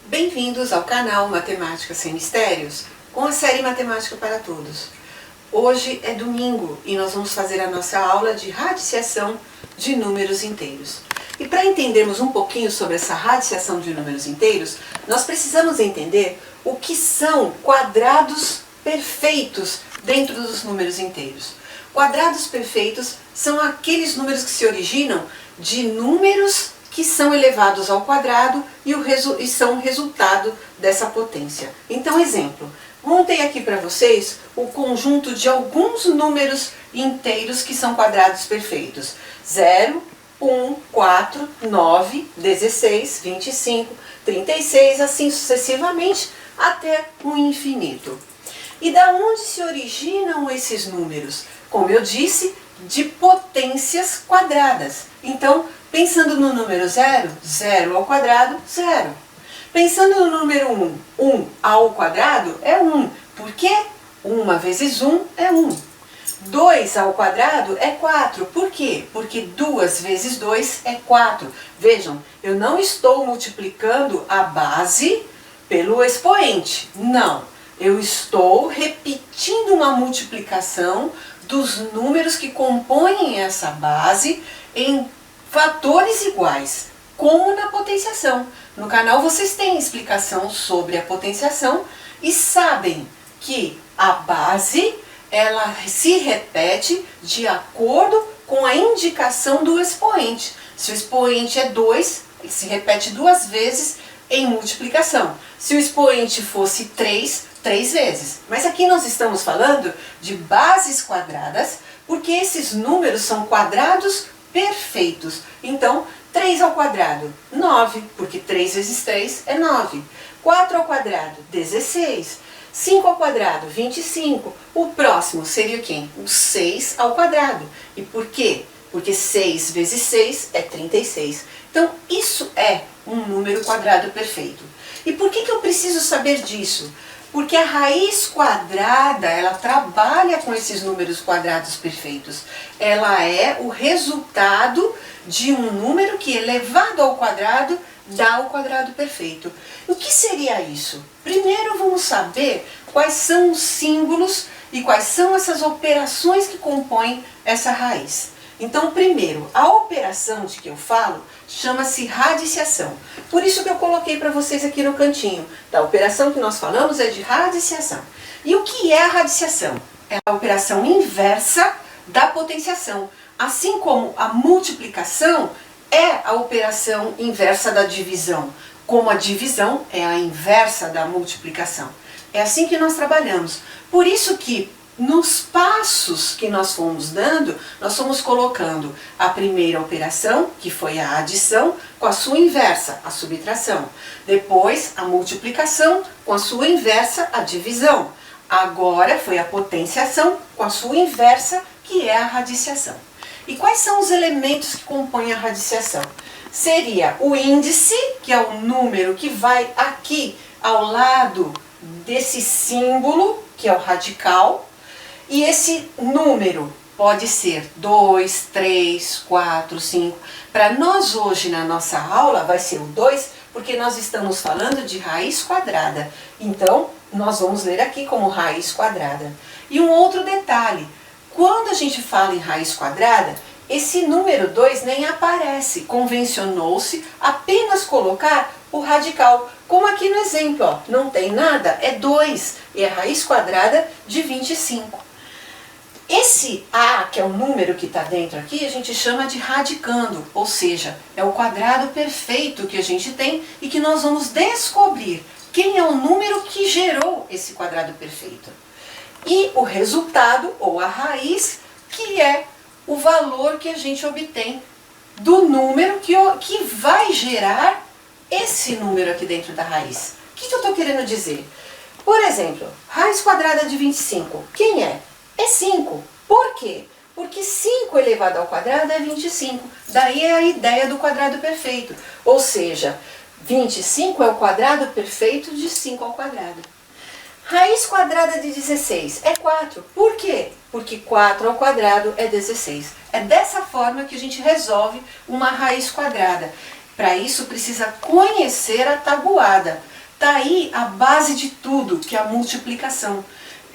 Bem-vindos ao canal Matemática Sem Mistérios, com a série Matemática para Todos. Hoje é domingo e nós vamos fazer a nossa aula de radiciação de números inteiros. E para entendermos um pouquinho sobre essa radiciação de números inteiros, nós precisamos entender o que são quadrados perfeitos dentro dos números inteiros. Quadrados perfeitos são aqueles números que se originam de números que são elevados ao quadrado e são resultado dessa potência. Então, exemplo, montei aqui para vocês o conjunto de alguns números inteiros que são quadrados perfeitos. 0, 1, 4, 9, 16, 25, 36, assim sucessivamente até o infinito. E da onde se originam esses números? Como eu disse, de potências quadradas. Então, pensando no número 0, 0 ao quadrado, 0. Pensando no número 1, 1 ao quadrado é 1. Por quê? 1 vezes 1 é 1. 2 ao quadrado é 4. Por quê? Porque 2 vezes 2 é 4. Vejam, eu não estou multiplicando a base pelo expoente. Não. Eu estou repetindo uma multiplicação dos números que compõem essa base em fatores iguais, como na potenciação. No canal vocês têm explicação sobre a potenciação e sabem que a base ela se repete de acordo com a indicação do expoente. Se o expoente é 2, ele se repete 2 vezes em multiplicação. Se o expoente fosse 3 vezes. Mas aqui nós estamos falando de bases quadradas, porque esses números são quadrados perfeitos. Então, 3 ao quadrado, 9, porque 3 vezes 3 é 9. 4 ao quadrado, 16. 5 ao quadrado, 25. O próximo seria quem? O 6 ao quadrado. E por quê? Porque 6 vezes 6 é 36. Então, isso é um número quadrado perfeito. E por que eu preciso saber disso? Porque a raiz quadrada, ela trabalha com esses números quadrados perfeitos. Ela é o resultado de um número que, elevado ao quadrado, dá o quadrado perfeito. O que seria isso? Primeiro vamos saber quais são os símbolos e quais são essas operações que compõem essa raiz. Então, primeiro, a operação de que eu falo chama-se radiciação. Por isso que eu coloquei para vocês aqui no cantinho. A operação que nós falamos é de radiciação. E o que é a radiciação? É a operação inversa da potenciação. Assim como a multiplicação é a operação inversa da divisão. Como a divisão é a inversa da multiplicação. É assim que nós trabalhamos. Por isso que nos passos que nós fomos dando, nós fomos colocando a primeira operação, que foi a adição, com a sua inversa, a subtração. Depois, a multiplicação, com a sua inversa, a divisão. Agora foi a potenciação, com a sua inversa, que é a radiciação. E quais são os elementos que compõem a radiciação? Seria o índice, que é o número que vai aqui ao lado desse símbolo, que é o radical. E esse número pode ser 2, 3, 4, 5. Para nós hoje na nossa aula vai ser o 2, porque nós estamos falando de raiz quadrada. Então, nós vamos ler aqui como raiz quadrada. E um outro detalhe, quando a gente fala em raiz quadrada, esse número 2 nem aparece. Convencionou-se apenas colocar o radical. Como aqui no exemplo, ó, não tem nada, é 2. É a raiz quadrada de 25. Esse A, que é o número que está dentro aqui, a gente chama de radicando, ou seja, é o quadrado perfeito que a gente tem e que nós vamos descobrir quem é o número que gerou esse quadrado perfeito. E o resultado, ou a raiz, que é o valor que a gente obtém do número que vai gerar esse número aqui dentro da raiz. O que eu estou querendo dizer? Por exemplo, raiz quadrada de 25, quem é? É 5. Por quê? Porque 5 elevado ao quadrado é 25. Daí é a ideia do quadrado perfeito. Ou seja, 25 é o quadrado perfeito de 5 ao quadrado. Raiz quadrada de 16 é 4. Por quê? Porque 4 ao quadrado é 16. É dessa forma que a gente resolve uma raiz quadrada. Para isso precisa conhecer a tabuada. Tá aí a base de tudo, que é a multiplicação.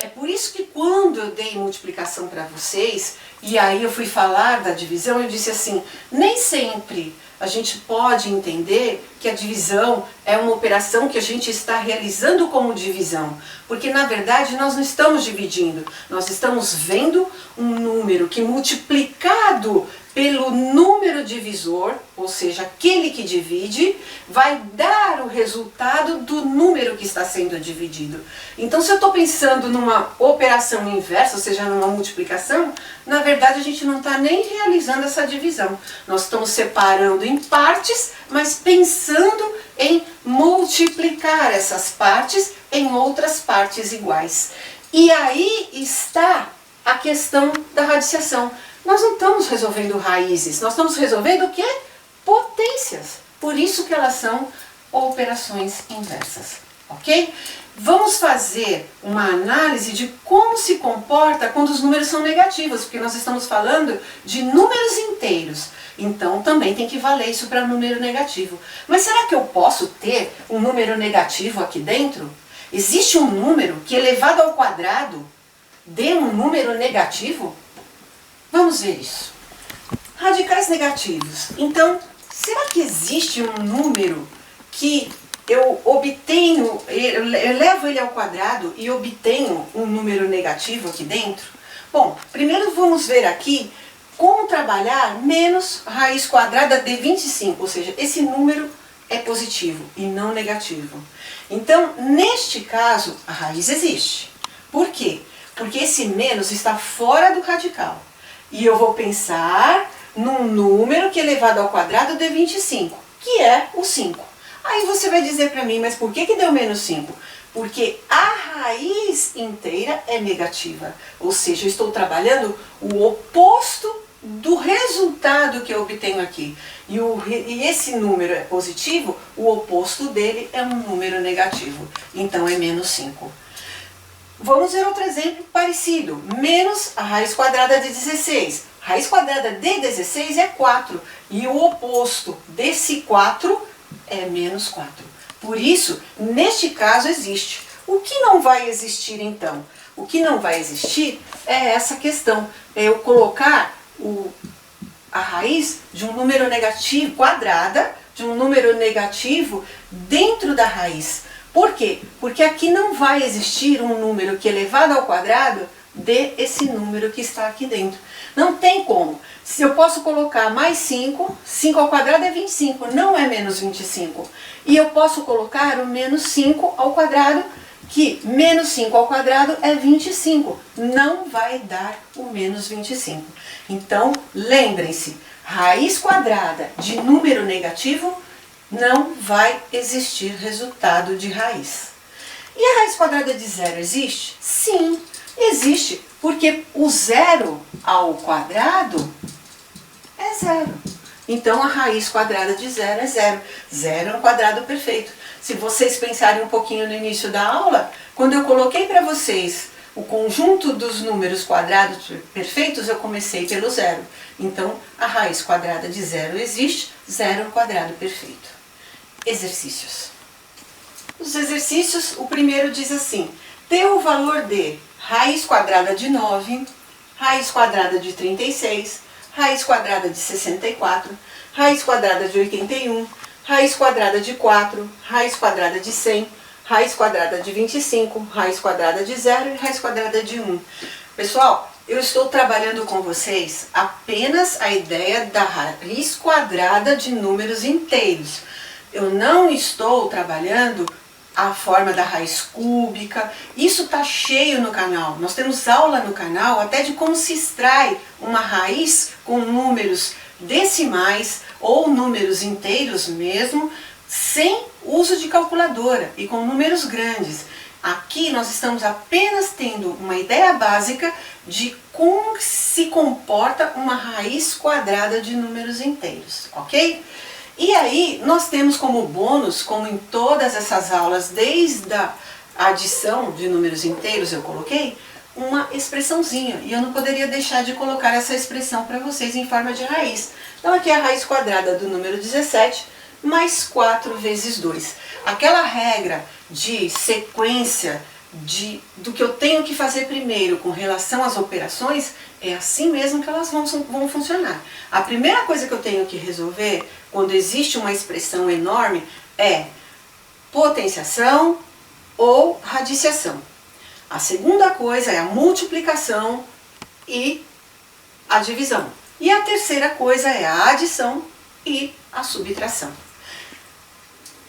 É por isso que quando eu dei multiplicação para vocês, e aí eu fui falar da divisão, eu disse assim, nem sempre a gente pode entender que a divisão é uma operação que a gente está realizando como divisão. Porque na verdade nós não estamos dividindo, nós estamos vendo um número que multiplicado pelo número divisor, ou seja, aquele que divide, vai dar o resultado do número que está sendo dividido. Então, se eu estou pensando numa operação inversa, ou seja, numa multiplicação, na verdade a gente não está nem realizando essa divisão. Nós estamos separando em partes, mas pensando em multiplicar essas partes em outras partes iguais. E aí está a questão da radiciação. Nós não estamos resolvendo raízes, nós estamos resolvendo o quê? Potências. Por isso que elas são operações inversas, ok? Vamos fazer uma análise de como se comporta quando os números são negativos, porque nós estamos falando de números inteiros. Então também tem que valer isso para número negativo. Mas será que eu posso ter um número negativo aqui dentro? Existe um número que elevado ao quadrado dê um número negativo? Vamos ver isso. Radicais negativos. Então, será que existe um número que eu obtenho, eu levo ele ao quadrado e obtenho um número negativo aqui dentro? Bom, primeiro vamos ver aqui como trabalhar menos raiz quadrada de 25, ou seja, esse número é positivo e não negativo. Então, neste caso, a raiz existe. Por quê? Porque esse menos está fora do radical. E eu vou pensar num número que elevado ao quadrado dê 25, que é o 5. Aí você vai dizer para mim, mas por que deu menos 5? Porque a raiz inteira é negativa. Ou seja, eu estou trabalhando o oposto do resultado que eu obtenho aqui. E esse número é positivo, o oposto dele é um número negativo. Então é menos 5. Vamos ver outro exemplo parecido. Menos a raiz quadrada de 16. Raiz quadrada de 16 é 4. E o oposto desse 4 é menos 4. Por isso, neste caso existe. O que não vai existir então? O que não vai existir é essa questão. É eu colocar a raiz de um número negativo, quadrada, de um número negativo dentro da raiz. Por quê? Porque aqui não vai existir um número que elevado ao quadrado dê esse número que está aqui dentro. Não tem como. Se eu posso colocar mais 5, 5 ao quadrado é 25, não é menos 25. E eu posso colocar o menos 5 ao quadrado, que menos 5 ao quadrado é 25. Não vai dar o menos 25. Então, lembrem-se, raiz quadrada de número negativo não vai existir resultado de raiz. E a raiz quadrada de zero existe? Sim, existe, porque o zero ao quadrado é zero. Então a raiz quadrada de zero é zero. Zero é um quadrado perfeito. Se vocês pensarem um pouquinho no início da aula, quando eu coloquei para vocês o conjunto dos números quadrados perfeitos, eu comecei pelo zero. Então a raiz quadrada de zero existe, zero é um quadrado perfeito. Exercícios. Os exercícios, o primeiro diz assim: dê o valor de raiz quadrada de 9, raiz quadrada de 36, raiz quadrada de 64, raiz quadrada de 81, raiz quadrada de 4, raiz quadrada de 100, raiz quadrada de 25, raiz quadrada de 0 e raiz quadrada de 1. Pessoal, eu estou trabalhando com vocês apenas a ideia da raiz quadrada de números inteiros. Eu não estou trabalhando a forma da raiz cúbica. Isso está cheio no canal. Nós temos aula no canal até de como se extrai uma raiz com números decimais ou números inteiros mesmo, sem uso de calculadora e com números grandes. Aqui nós estamos apenas tendo uma ideia básica de como se comporta uma raiz quadrada de números inteiros, ok? E aí nós temos como bônus, como em todas essas aulas, desde a adição de números inteiros eu coloquei, uma expressãozinha. E eu não poderia deixar de colocar essa expressão para vocês em forma de raiz. Então aqui é a raiz quadrada do número 17 mais 4 vezes 2. Aquela regra de sequência do que eu tenho que fazer primeiro com relação às operações, é assim mesmo que elas vão funcionar. A primeira coisa que eu tenho que resolver, quando existe uma expressão enorme, é potenciação ou radiciação. A segunda coisa é a multiplicação e a divisão. E a terceira coisa é a adição e a subtração.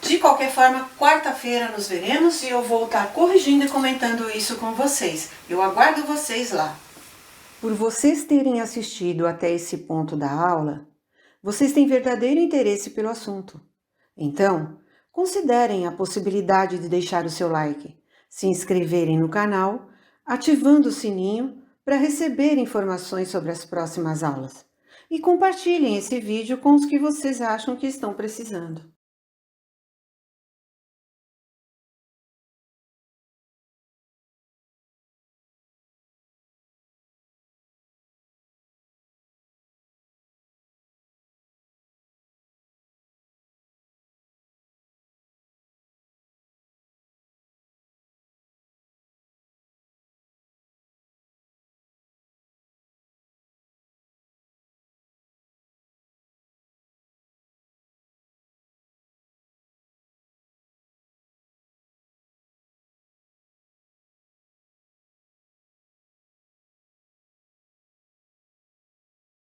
De qualquer forma, quarta-feira nos veremos e eu vou estar corrigindo e comentando isso com vocês. Eu aguardo vocês lá. Por vocês terem assistido até esse ponto da aula, vocês têm verdadeiro interesse pelo assunto. Então, considerem a possibilidade de deixar o seu like, se inscreverem no canal, ativando o sininho para receber informações sobre as próximas aulas. E compartilhem esse vídeo com os que vocês acham que estão precisando.